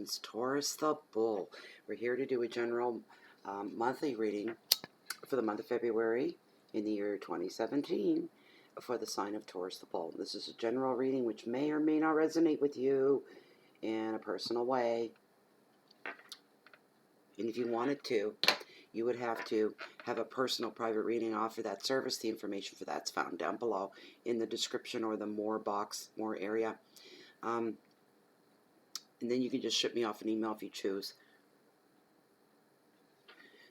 questions. Taurus the Bull. We're here to do a general monthly reading for the month of February in the year 2017 for the sign of Taurus the Bull. This is a general reading which may or may not resonate with you in a personal way. And if you wanted to, you would have to have a personal private reading, offer that service. The information for that's found down below in the description or the more box, more area. And then you can just ship me off an email if you choose.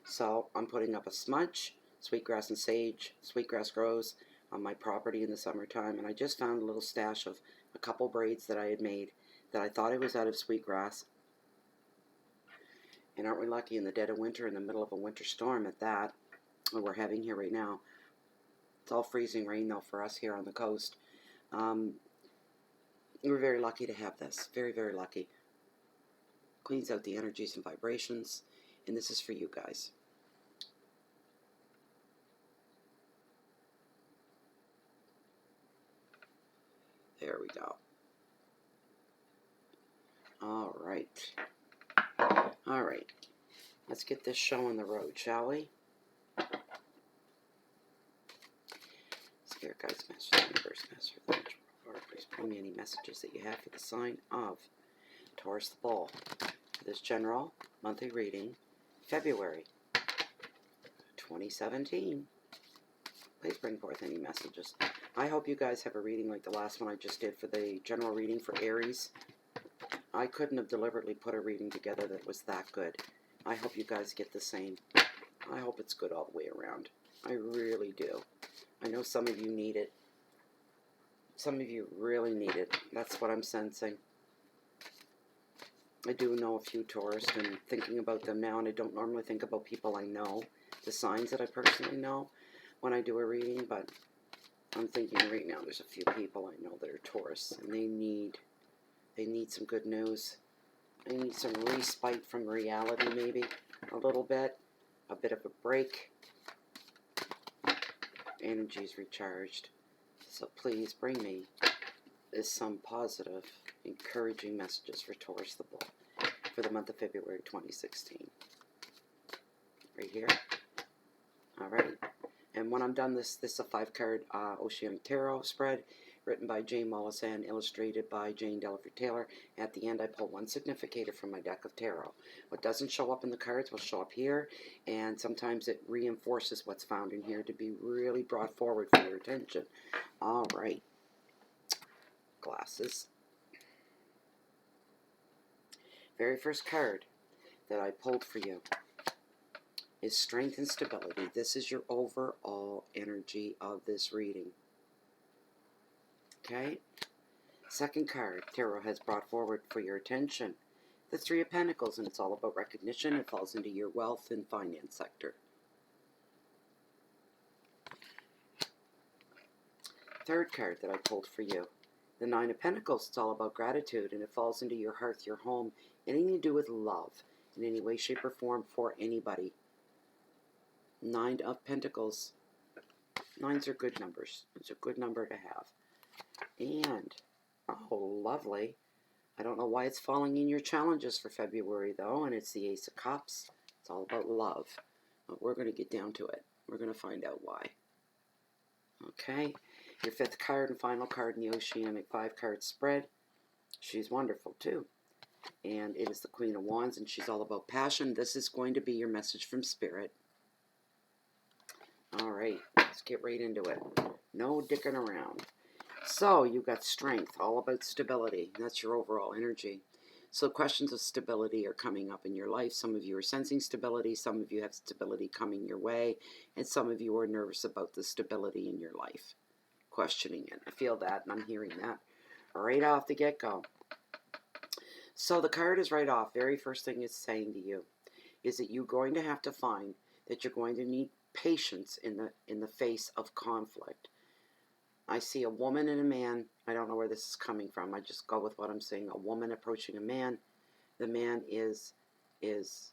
So I'm putting up a smudge, sweetgrass and sage. Sweetgrass grows on my property in the summertime, and I just found a little stash of a couple braids that I had made that I thought it was out of sweetgrass. And aren't we lucky in the dead of winter, in the middle of a winter storm at that, what we're having here right now. It's all freezing rain though for us here on the coast. We're very lucky to have this. Very, very lucky. Cleans out the energies and vibrations. And this is for you guys. There we go. All right. All right. Let's get this show on the road, shall we? Spirit guides, masters, universe, master, please bring me any messages that you have for the sign of Taurus the Bull. This general monthly reading, February 2017. Please bring forth any messages. I hope you guys have a reading like the last one I just did for the general reading for Aries. I couldn't have deliberately put a reading together that was that good. I hope you guys get the same. I hope it's good all the way around. I really do. I know some of you need it. Some of you really need it. That's what I'm sensing. I do know a few Taurus and thinking about them now, and I don't normally think about people I know, the signs that I personally know when I do a reading, but I'm thinking right now there's a few people I know that are Taurus, and they need some good news. They need some respite from reality, maybe a little bit, a bit of a break. Energy's recharged. So please bring me some positive, encouraging messages for Taurus the Bull for the month of February 2016. Right here. Alright. And when I'm done, this is a 5-card Oceanic Tarot spread written by Jane Wallace and illustrated by Jane Delaford Taylor. At the end, I pull one significator from my deck of tarot. What doesn't show up in the cards will show up here, and sometimes it reinforces what's found in here to be really brought forward for your attention. All right. Glasses. Very first card that I pulled for you is Strength and Stability. This is your overall energy of this reading. Okay? Second card, Tarot has brought forward for your attention the 3 of Pentacles, and it's all about recognition. It falls into your wealth and finance sector. Third card that I pulled for you, the 9 of Pentacles. It's all about gratitude, and it falls into your hearth, your home, anything to do with love in any way, shape, or form for anybody. 9 of Pentacles. 9s are good numbers. It's a good number to have. And, oh, lovely. I don't know why it's falling in your challenges for February, though, and it's the Ace of Cups. It's all about love. But we're going to get down to it. We're going to find out why. Okay? Your 5th card and final card in the Oceanic 5-card spread. She's wonderful, too. And it is the Queen of Wands, and she's all about passion. This is going to be your message from Spirit. All right. Let's get right into it. No dicking around. So, you've got strength, all about stability. That's your overall energy. So, questions of stability are coming up in your life. Some of you are sensing stability. Some of you have stability coming your way. And some of you are nervous about the stability in your life. Questioning it. I feel that, and I'm hearing that right off the get-go. So, the card is right off. Very first thing it's saying to you is that you're going to have to find that you're going to need patience in the face of conflict. I see a woman and a man. I don't know where this is coming from. I just go with what I'm saying. A woman approaching a man. The man is there's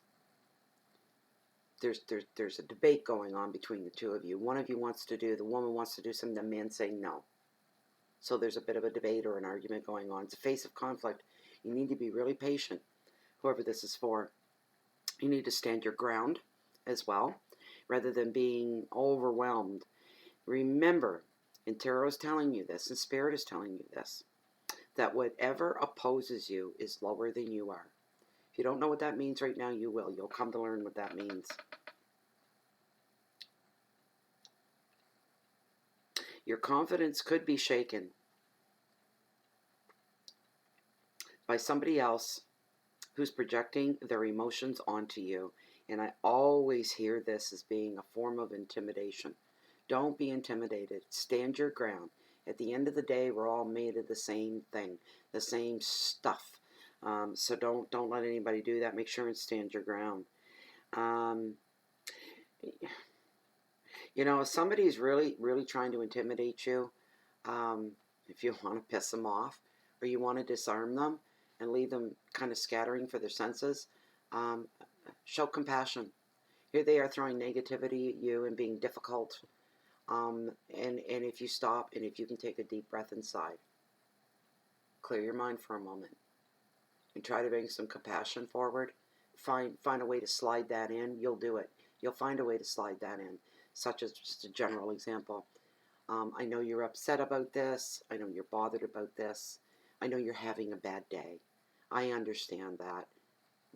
a debate going on between the two of you. One of you wants to do, the woman wants to do something, the man's saying no. So there's a bit of a debate or an argument going on. It's a face of conflict. You need to be really patient. whoever this is for. You need to stand your ground as well, rather than being overwhelmed. Remember, and Tarot is telling you this, and Spirit is telling you this, that whatever opposes you is lower than you are. If you don't know what that means right now, you will. You'll come to learn what that means. Your confidence could be shaken by somebody else who's projecting their emotions onto you. And I always hear this as being a form of intimidation. Don't be intimidated. Stand your ground. At the end of the day, we're all made of the same thing, the same stuff. So don't let anybody do that. Make sure and stand your ground. You know, if somebody's really trying to intimidate you, if you want to piss them off or you want to disarm them and leave them kind of scattering for their senses, show compassion. Here they are throwing negativity at you and being difficult. And if you stop and if you can take a deep breath inside, clear your mind for a moment and try to bring some compassion forward, find a way to slide that in, you'll do it. You'll find a way to slide that in, such as just a general example. I know you're upset about this. I know you're bothered about this. I know you're having a bad day. I understand that.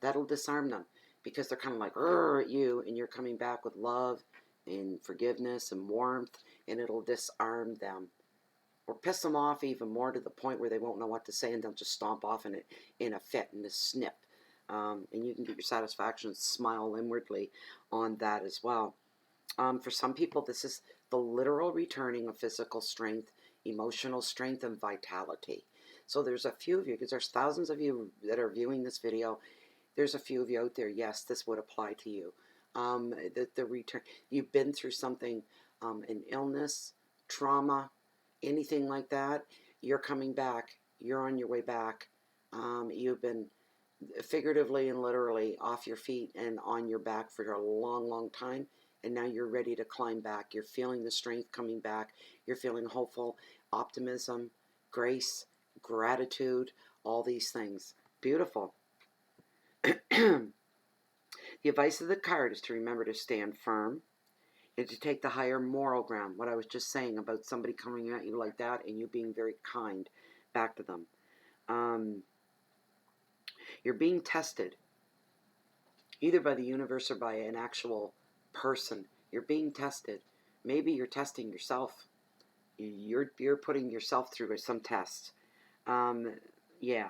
That'll disarm them because they're kind of like at you, and you're coming back with love and forgiveness and warmth, and it'll disarm them or piss them off even more to the point where they won't know what to say, and they'll just stomp off in a fit and a snip. And you can get your satisfaction, smile inwardly on that as well. For some people, this is the literal returning of physical strength, emotional strength, and vitality. So there's a few of you, because there's thousands of you that are viewing this video. There's a few of you out there, yes, this would apply to you. The return, you've been through something, an illness, trauma, anything like that. You're coming back. You're on your way back. You've been figuratively and literally off your feet and on your back for a long time. And now you're ready to climb back. You're feeling the strength coming back. You're feeling hopeful, optimism, grace, gratitude, all these things. Beautiful. The advice of the card is to remember to stand firm and to take the higher moral ground. What I was just saying about somebody coming at you like that and you being very kind back to them. You're being tested either by the universe or by an actual person. You're being tested. Maybe you're testing yourself. You're putting yourself through some tests. Yeah.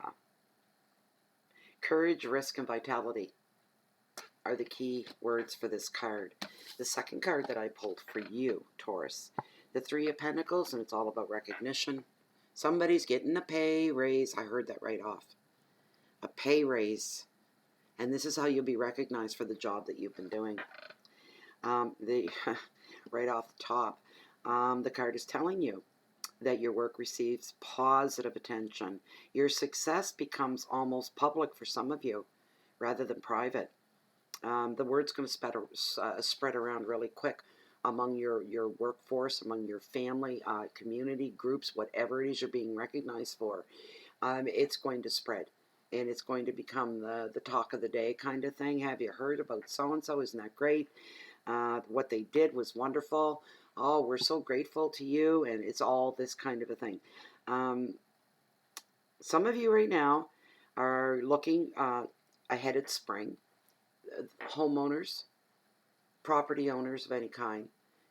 Courage, risk, and vitality are the key words for this card. The second card that I pulled for you, Taurus, the Three of Pentacles, and it's all about recognition. Somebody's getting a pay raise. I heard that right off. A pay raise. And this is how you'll be recognized for the job that you've been doing. Right off the top, the card is telling you that your work receives positive attention. Your success becomes almost public for some of you rather than private. The word's going to spread around really quick among your workforce, among your family, community, groups, whatever it is you're being recognized for. It's going to spread. And it's going to become the talk of the day kind of thing. Have you heard about so-and-so? Isn't that great? What they did was wonderful. Oh, we're so grateful to you. And it's all this kind of a thing. Some of you right now are looking ahead at spring. Homeowners, property owners of any kind.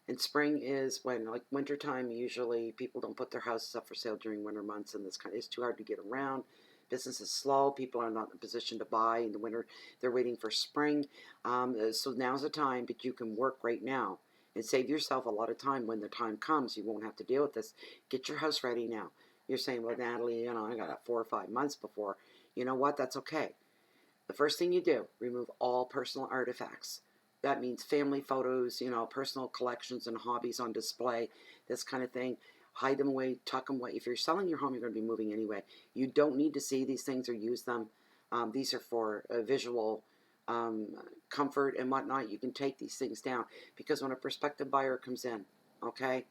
And spring is when, like wintertime, usually people don't put their houses up for sale during winter months. And it's too hard to get around. Business is slow. People are not in a position to buy in the winter. They're waiting for spring. So now's the time that you can work right now and save yourself a lot of time. When the time comes, you won't have to deal with this. Get your house ready now. You're saying, well, Natalie, I got 4 or 5 months before. You know what? That's okay. The first thing you do, remove all personal artifacts. That means family photos, personal collections and hobbies on display, this kind of thing. Hide them away, tuck them away. If you're selling your home, you're going to be moving anyway. You don't need to see these things or use them. These are for visual comfort and whatnot. You can take these things down because when a prospective buyer comes in, okay,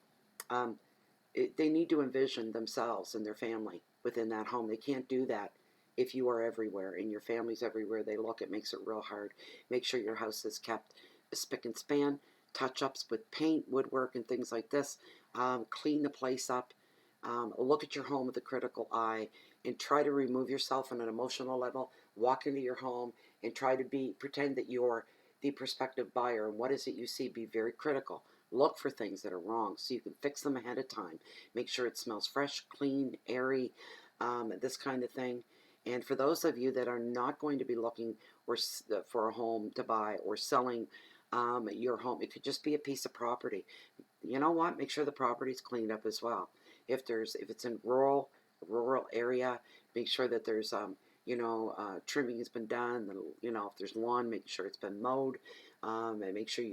they need to envision themselves and their family within that home. They can't do that if you are everywhere and your family's everywhere they look, it makes it real hard. Make sure your house is kept spick and span. Touch-ups with paint, woodwork, and things like this. Clean the place up. Look at your home with a critical eye and try to remove yourself on an emotional level. Walk into your home and try to pretend that you're the prospective buyer. And what is it you see? Be very critical. Look for things that are wrong so you can fix them ahead of time. Make sure it smells fresh, clean, airy, this kind of thing. And for those of you that are not going to be looking for a home to buy or selling your home, it could just be a piece of property. You know what? Make sure the property's cleaned up as well. If it's in rural area, make sure that there's trimming has been done. If there's lawn, make sure it's been mowed, and make sure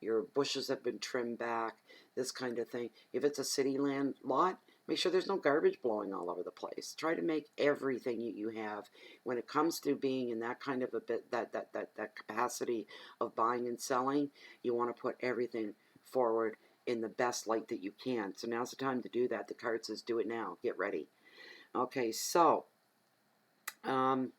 your bushes have been trimmed back. This kind of thing. If it's a city land lot, make sure there's no garbage blowing all over the place. Try to make everything you have, when it comes to being in that kind of that capacity of buying and selling, you want to put everything forward in the best light that you can. So now's the time to do that. The card says do it now. Get ready. Okay, so the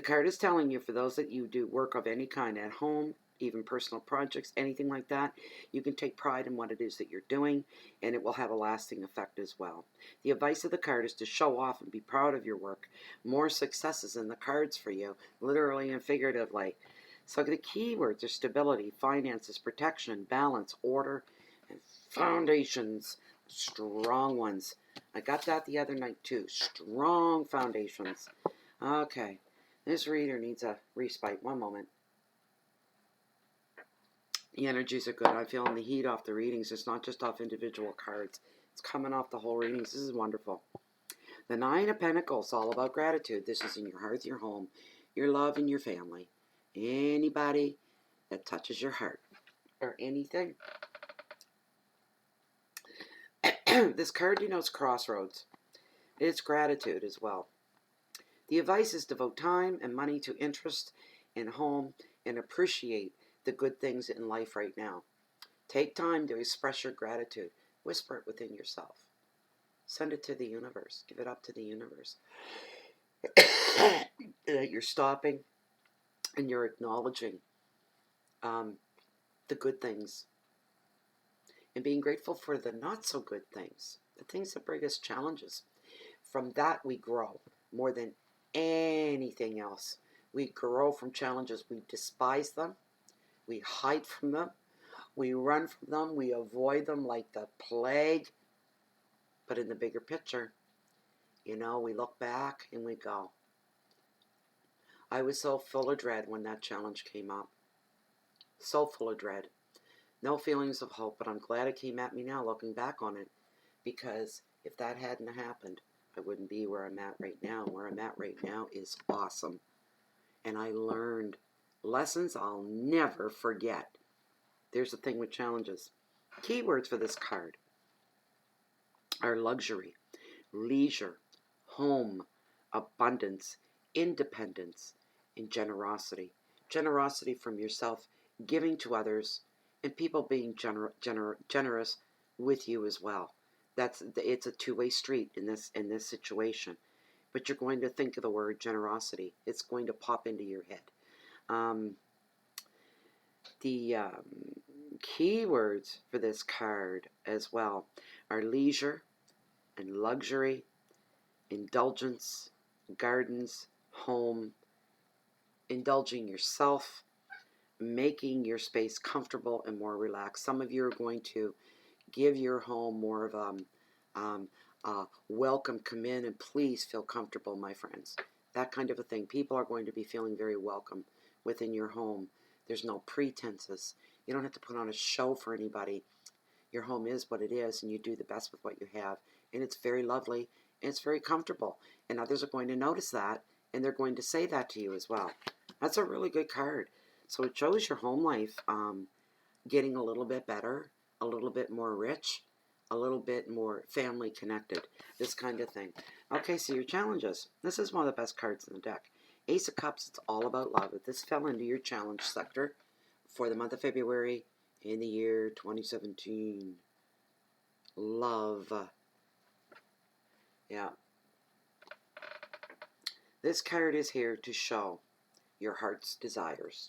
card is telling you, for those that you do work of any kind at home, even personal projects, anything like that, you can take pride in what it is that you're doing, and it will have a lasting effect as well. The advice of the card is to show off and be proud of your work. More successes in the cards for you, literally and figuratively. So the keywords are stability, finances, protection, balance, order, and foundations. Strong ones. I got that the other night too. Strong foundations. Okay. This reader needs a respite. One moment. The energies are good. I'm feeling the heat off the readings. It's not just off individual cards. It's coming off the whole readings. This is wonderful. The Nine of Pentacles, all about gratitude. This is in your heart, your home, your love, and your family. Anybody that touches your heart or anything. This card denotes crossroads. It's gratitude as well. The advice is devote time and money to interest in home and appreciate the good things in life right now. Take time to express your gratitude. Whisper it within yourself. Send it to the universe. Give it up to the universe. That you're stopping and you're acknowledging the good things and being grateful for the not so good things, the things that bring us challenges. From that we grow more than anything else. We grow from challenges. We despise them. We hide from them. We run from them. We avoid them like the plague. But in the bigger picture, we look back and we go, I was so full of dread when that challenge came up. So full of dread. No feelings of hope, but I'm glad it came at me now looking back on it. Because if that hadn't happened, I wouldn't be where I'm at right now. Where I'm at right now is awesome. And I learned lessons I'll never forget. There's the thing with challenges. Keywords for this card are luxury, leisure, home, abundance, independence, and generosity. Generosity from yourself, giving to others, and people being generous with you as well. It's a two-way street in this situation. But you're going to think of the word generosity. It's going to pop into your head. The keywords for this card as well are leisure and luxury, indulgence, gardens, home, indulging yourself, making your space comfortable and more relaxed. Some of you are going to give your home more of welcome, come in and please feel comfortable, my friends. That kind of a thing. People are going to be feeling very welcome within your home. There's no pretenses. You don't have to put on a show for anybody. Your home is what it is, and you do the best with what you have. And it's very lovely, and it's very comfortable. And others are going to notice that, and they're going to say that to you as well. That's a really good card. So it shows your home life getting a little bit better, a little bit more rich, a little bit more family connected, this kind of thing. Okay, so your challenges. This is one of the best cards in the deck. Ace of Cups, it's all about love. If this fell into your challenge sector for the month of February in the year 2017, love. Yeah. This card is here to show your heart's desires.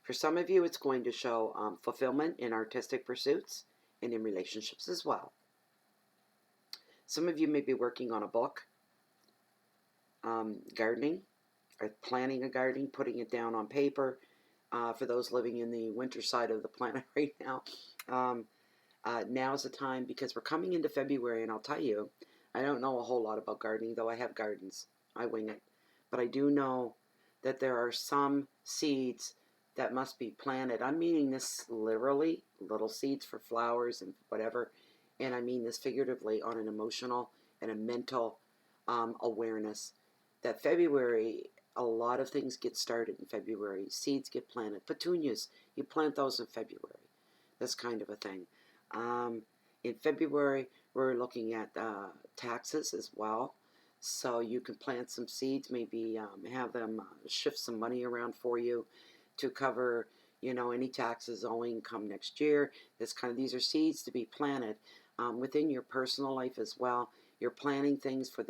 For some of you, it's going to show fulfillment in artistic pursuits and in relationships as well. Some of you may be working on a book, gardening, or planning a gardening, putting it down on paper. For those living in the winter side of the planet right now, now's the time, because we're coming into February, and I'll tell you, I don't know a whole lot about gardening, though I have gardens. I wing it. But I do know that there are some seeds that must be planted. I'm meaning this literally, little seeds for flowers and whatever, and I mean this figuratively on an emotional and a mental awareness that February, a lot of things get started in February. Seeds get planted. Petunias, you plant those in February. This kind of a thing. In February, we're looking at taxes as well. So you can plant some seeds, maybe have them shift some money around for you to cover, any taxes owing come next year. These are seeds to be planted within your personal life as well. You're planning things for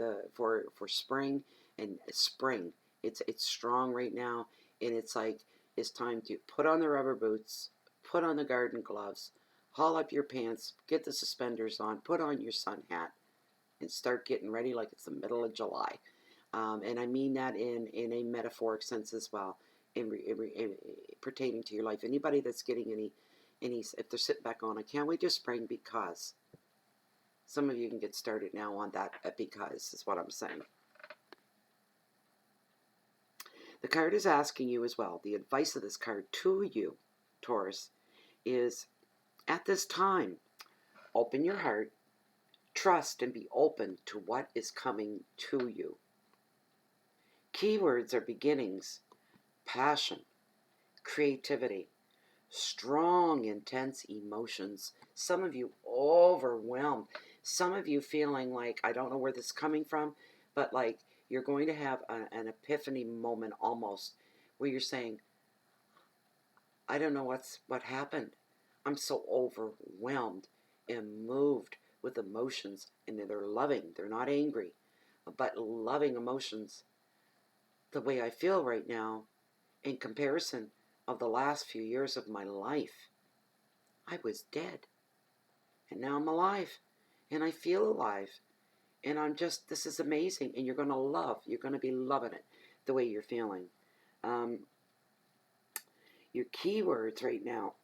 spring, and spring. It's strong right now, and it's like it's time to put on the rubber boots, put on the garden gloves, haul up your pants, get the suspenders on, put on your sun hat, and start getting ready like it's the middle of July. And I mean that in a metaphoric sense as well, in pertaining to your life. Anybody that's getting any, if they're sitting back on, I can't wait to spring, because some of you can get started now on that, because is what I'm saying. The card is asking you as well, the advice of this card to you, Taurus, is at this time, open your heart, trust, and be open to what is coming to you. Keywords are beginnings, passion, creativity, strong, intense emotions. Some of you overwhelmed. Some of you feeling like, I don't know where this is coming from, but like you're going to have an epiphany moment almost, where you're saying, I don't know what happened. I'm so overwhelmed and moved with emotions, and they're loving. They're not angry, but loving emotions. The way I feel right now, in comparison of the last few years of my life, I was dead, and now I'm alive, and I feel alive, and this is amazing, and you're going to be loving it the way you're feeling. Your keywords right now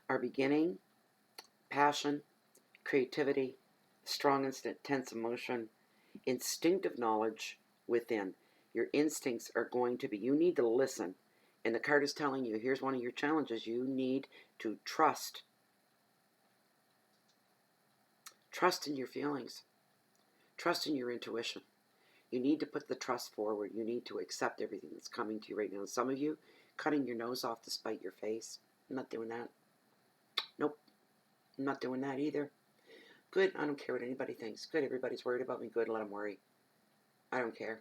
are beginning, passion, creativity, strong and intense emotion, instinctive knowledge within. Your instincts are going to be, you need to listen. And the card is telling you, here's one of your challenges. You need to trust. Trust in your feelings. Trust in your intuition. You need to put the trust forward. You need to accept everything that's coming to you right now. Some of you, cutting your nose off to spite your face. I'm not doing that. Nope. I'm not doing that either. Good. I don't care what anybody thinks. Good. Everybody's worried about me. Good. Let them worry. I don't care.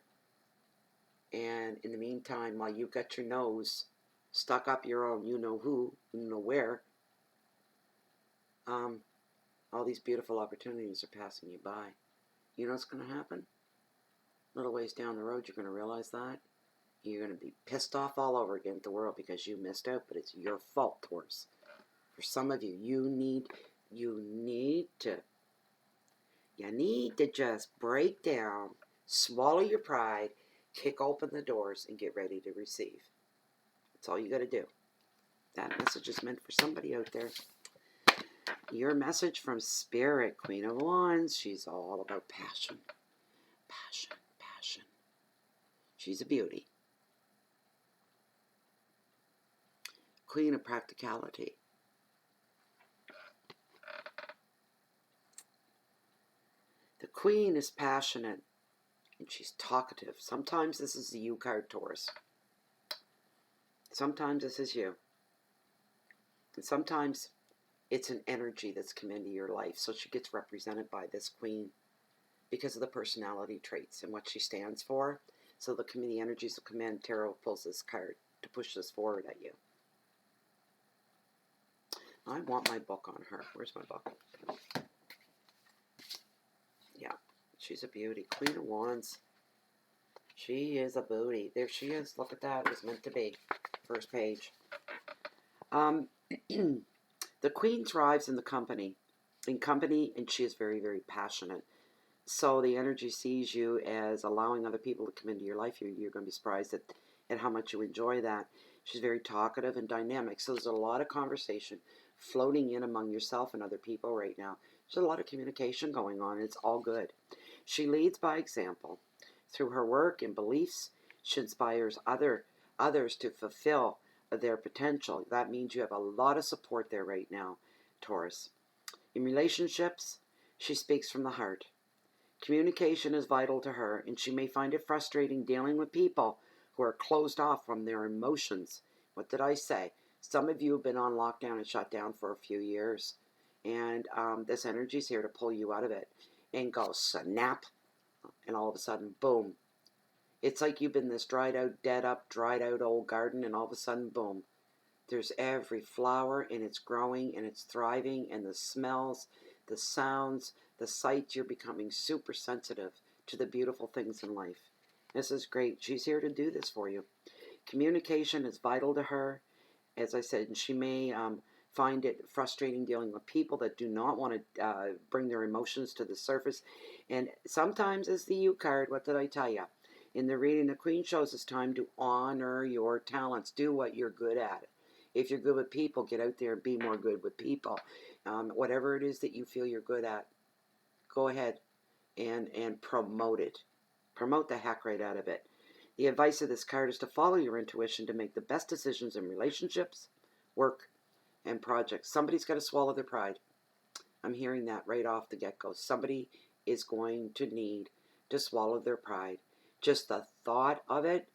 And in the meantime, while you've got your nose stuck up your own you-know-who, you-know-where, all these beautiful opportunities are passing you by. You know what's going to happen? A little ways down the road, you're going to realize that. You're going to be pissed off all over again at the world because you missed out, but it's your fault, Taurus. For some of you, you need to just break down, swallow your pride, kick open the doors, and get ready to receive. That's all you got to do. That message is meant for somebody out there. Your message from Spirit, Queen of Wands. She's all about passion. Passion, passion. She's a beauty. Queen of practicality. The Queen is passionate, and she's talkative. Sometimes this is the you card, Taurus. Sometimes this is you. And sometimes it's an energy that's come into your life. So she gets represented by this Queen because of the personality traits and what she stands for. So the energies of command tarot pulls this card to push this forward at you. I want my book on her. Where's my book? Yeah, she's a beauty. Queen of Wands. She is a booty. There she is. Look at that. It was meant to be. First page. The Queen thrives in company, and she is very, very passionate. So the energy sees you as allowing other people to come into your life. You're going to be surprised at how much you enjoy that. She's very talkative and dynamic. So there's a lot of conversation floating in among yourself and other people right now. There's a lot of communication going on. And it's all good. She leads by example. Through her work and beliefs, she inspires others to fulfill their potential. That means you have a lot of support there right now, Taurus. In relationships, she speaks from the heart. Communication is vital to her, and she may find it frustrating dealing with people who are closed off from their emotions. What did I say? Some of you have been on lockdown and shut down for a few years, and this energy is here to pull you out of it and go snap, and all of a sudden, boom. It's like you've been this dried out old garden, and all of a sudden, boom. There's every flower, and it's growing, and it's thriving, and the smells, the sounds, the sights, you're becoming super sensitive to the beautiful things in life. This is great. She's here to do this for you. Communication is vital to her, as I said, and she may find it frustrating dealing with people that do not want to bring their emotions to the surface. And sometimes, as the U card, what did I tell you? In the reading, the Queen shows it's time to honor your talents. Do what you're good at. If you're good with people, get out there and be more good with people. Whatever it is that you feel you're good at, go ahead and promote it. Promote the heck right out of it. The advice of this card is to follow your intuition to make the best decisions in relationships, work, and projects. Somebody's got to swallow their pride. I'm hearing that right off the get-go. Somebody is going to need to swallow their pride. Just the thought of it,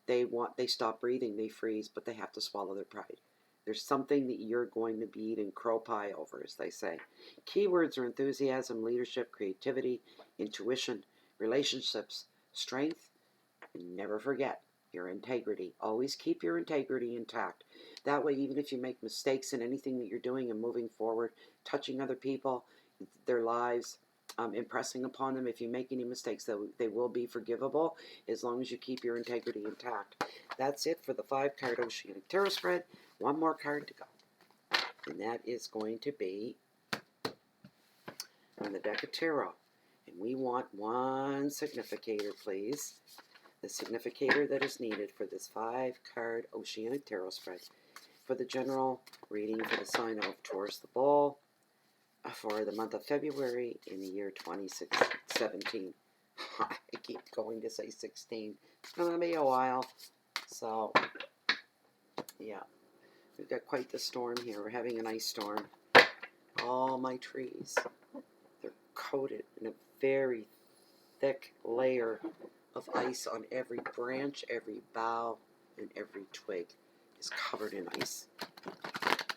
they stop breathing, they freeze, but they have to swallow their pride. There's something that you're going to be eating crow pie over, as they say. Keywords are enthusiasm, leadership, creativity, intuition, relationships, strength, and never forget your integrity. Always keep your integrity intact. That way, even if you make mistakes in anything that you're doing and moving forward, touching other people, their lives, impressing upon them, if you make any mistakes, they will be forgivable as long as you keep your integrity intact. That's it for the 5-card Oceanic Tarot spread. One more card to go. And that is going to be on the deck of tarot. And we want one significator, please. The significator that is needed for this 5-card Oceanic Tarot spread. For the general reading for the sign of Taurus the Bull for the month of February in the year 2017. I keep going to say 16. It's going to be a while. So, yeah. We've got quite the storm here. We're having an ice storm. All my trees, they're coated in a very thick layer of ice on every branch, every bough, and every twig is covered in ice.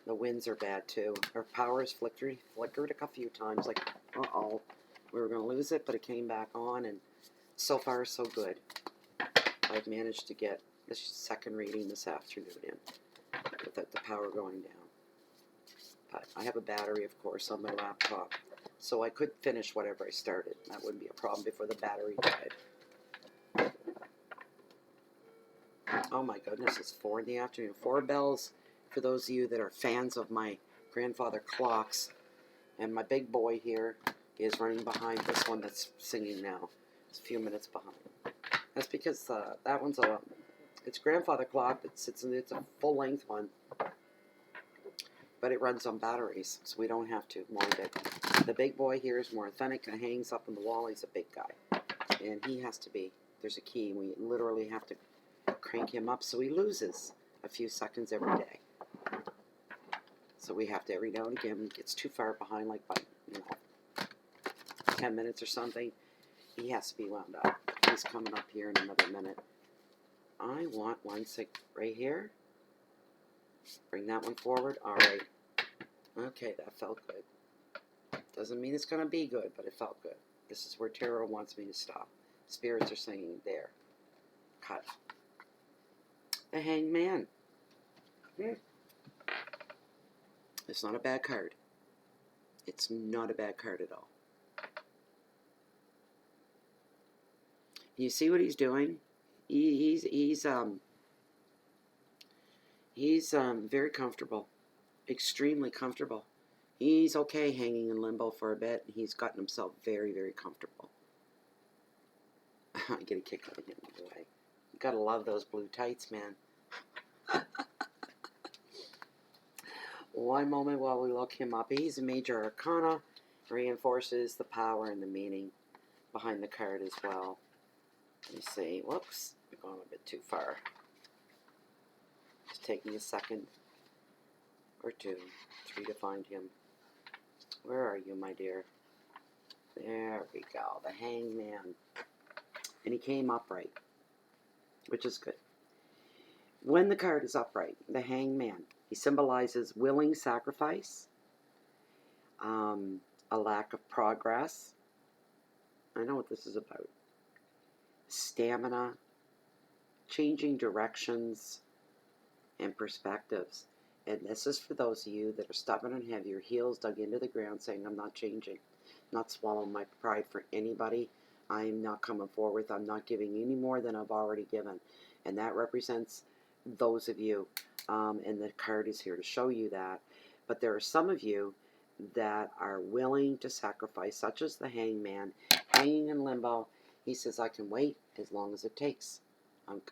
The winds are bad too. Our power is flickered a few times, like, uh-oh, we were going to lose it, but it came back on, and so far so good. I've managed to get the second reading this afternoon in without the power going down. But I have a battery, of course, on my laptop, so I could finish whatever I started. That wouldn't be a problem before the battery died. Oh my goodness, it's 4 in the afternoon. 4 bells for those of you that are fans of my grandfather clocks. And my big boy here is running behind this one that's singing now. It's a few minutes behind. That's because that one's it's grandfather clock that sits in, it's a full-length one. But it runs on batteries, so we don't have to wind it. The big boy here is more authentic and hangs up on the wall. He's a big guy. And he has to be, there's a key, and we literally have to crank him up so he loses a few seconds every day. So we have to, every now and again, when he gets too far behind, like by, 10 minutes or something, he has to be wound up. He's coming up here in another minute. I want one right here. Bring that one forward. All right. Okay, that felt good. Doesn't mean it's going to be good, but it felt good. This is where tarot wants me to stop. Spirits are saying there. Cut. The Hanged Man. It's not a bad card. It's not a bad card at all. You see what he's doing? He's very comfortable, extremely comfortable. He's okay hanging in limbo for a bit. He's gotten himself very, very comfortable. I get a kick out of him anyway. You gotta love those blue tights, man. One moment while we look him up. He's a major arcana, reinforces the power and the meaning behind the card as well. Let me see. Whoops, we're going a bit too far. Just taking a second or two, three to find him. Where are you, my dear? There we go, the Hangman. And he came upright, which is good. When the card is upright, the Hangman, he symbolizes willing sacrifice, a lack of progress. I know what this is about. Stamina, changing directions and perspectives. And this is for those of you that are stubborn and have your heels dug into the ground saying, I'm not changing, not swallowing my pride for anybody. I'm not coming forward. I'm not giving any more than I've already given. And that represents those of you. And the card is here to show you that. But there are some of you that are willing to sacrifice, such as the Hangman, hanging in limbo. He says, I can wait as long as it takes.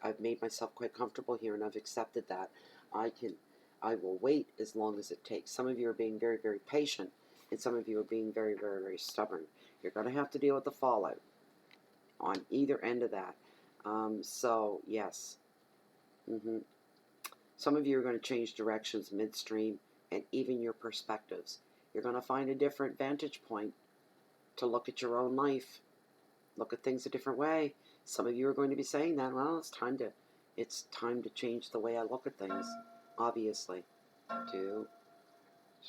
I've made myself quite comfortable here, and I've accepted that. I will wait as long as it takes. Some of you are being very, very patient, and some of you are being very, very, very stubborn. You're going to have to deal with the fallout on either end of that. So, yes. Some of you are going to change directions midstream, and even your perspectives. You're going to find a different vantage point to look at your own life. Look at things a different way. Some of you are going to be saying that, well, it's time to change the way I look at things, obviously. 2,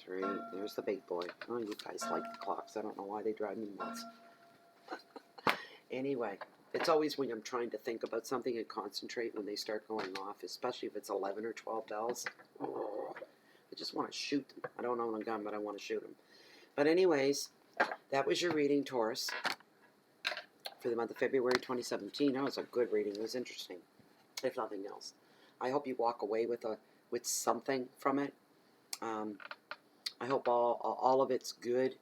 3, there's the big boy. Oh, you guys like the clocks. I don't know why they drive me nuts. Anyway, it's always when I'm trying to think about something and concentrate when they start going off, especially if it's 11 or 12 bells. Oh, I just want to shoot them. I don't own a gun, but I want to shoot them. But anyways, that was your reading, Taurus, for the month of February 2017. That was a good reading. It was interesting, if nothing else. I hope you walk away with something from it. I hope all of it's good.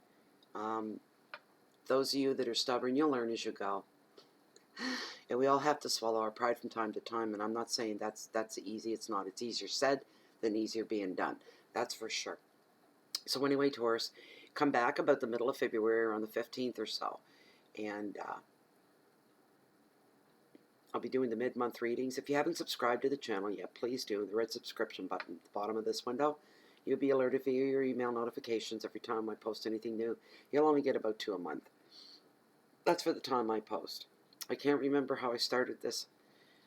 Those of you that are stubborn, you'll learn as you go. And we all have to swallow our pride from time to time. And I'm not saying that's easy. It's not. It's easier said than easier being done. That's for sure. So anyway, Taurus, come back about the middle of February, around the 15th or so. And I'll be doing the mid-month readings. If you haven't subscribed to the channel yet, please do. The red subscription button at the bottom of this window. You'll be alerted via your email notifications every time I post anything new. You'll only get about 2 a month. That's for the time I post. I can't remember how I started this.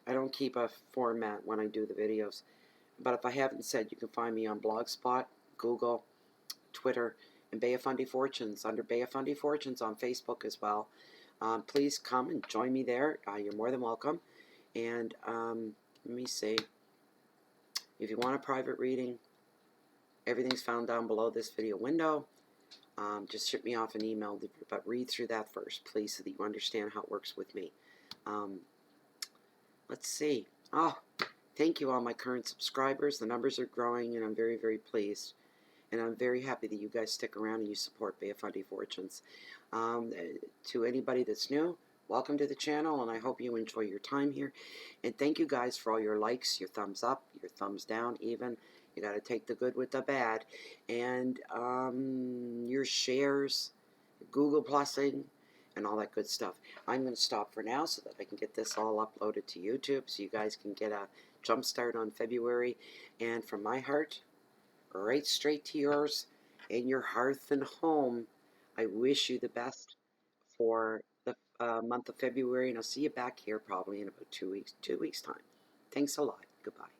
I don't keep a format when I do the videos. But if I haven't said, you can find me on Blogspot, Google, Twitter, and Bay of Fundy Fortunes, under Bay of Fundy Fortunes on Facebook as well. Please come and join me there. You're more than welcome. And let me see. If you want a private reading, everything's found down below this video window. Just shoot me off an email, but read through that first, please, so that you understand how it works with me. Let's see. Oh, thank you all my current subscribers. The numbers are growing, and I'm very, very pleased. And I'm very happy that you guys stick around and you support Bay of Fundy Fortunes. To anybody that's new, welcome to the channel, and I hope you enjoy your time here. And thank you guys for all your likes, your thumbs up, your thumbs down even. You got to take the good with the bad. And your shares, Google Plusing, and all that good stuff. I'm going to stop for now so that I can get this all uploaded to YouTube so you guys can get a jump start on February. And from my heart, right straight to yours and your hearth and home, I wish you the best for the month of February. And I'll see you back here probably in about 2 weeks time. Thanks a lot. Goodbye.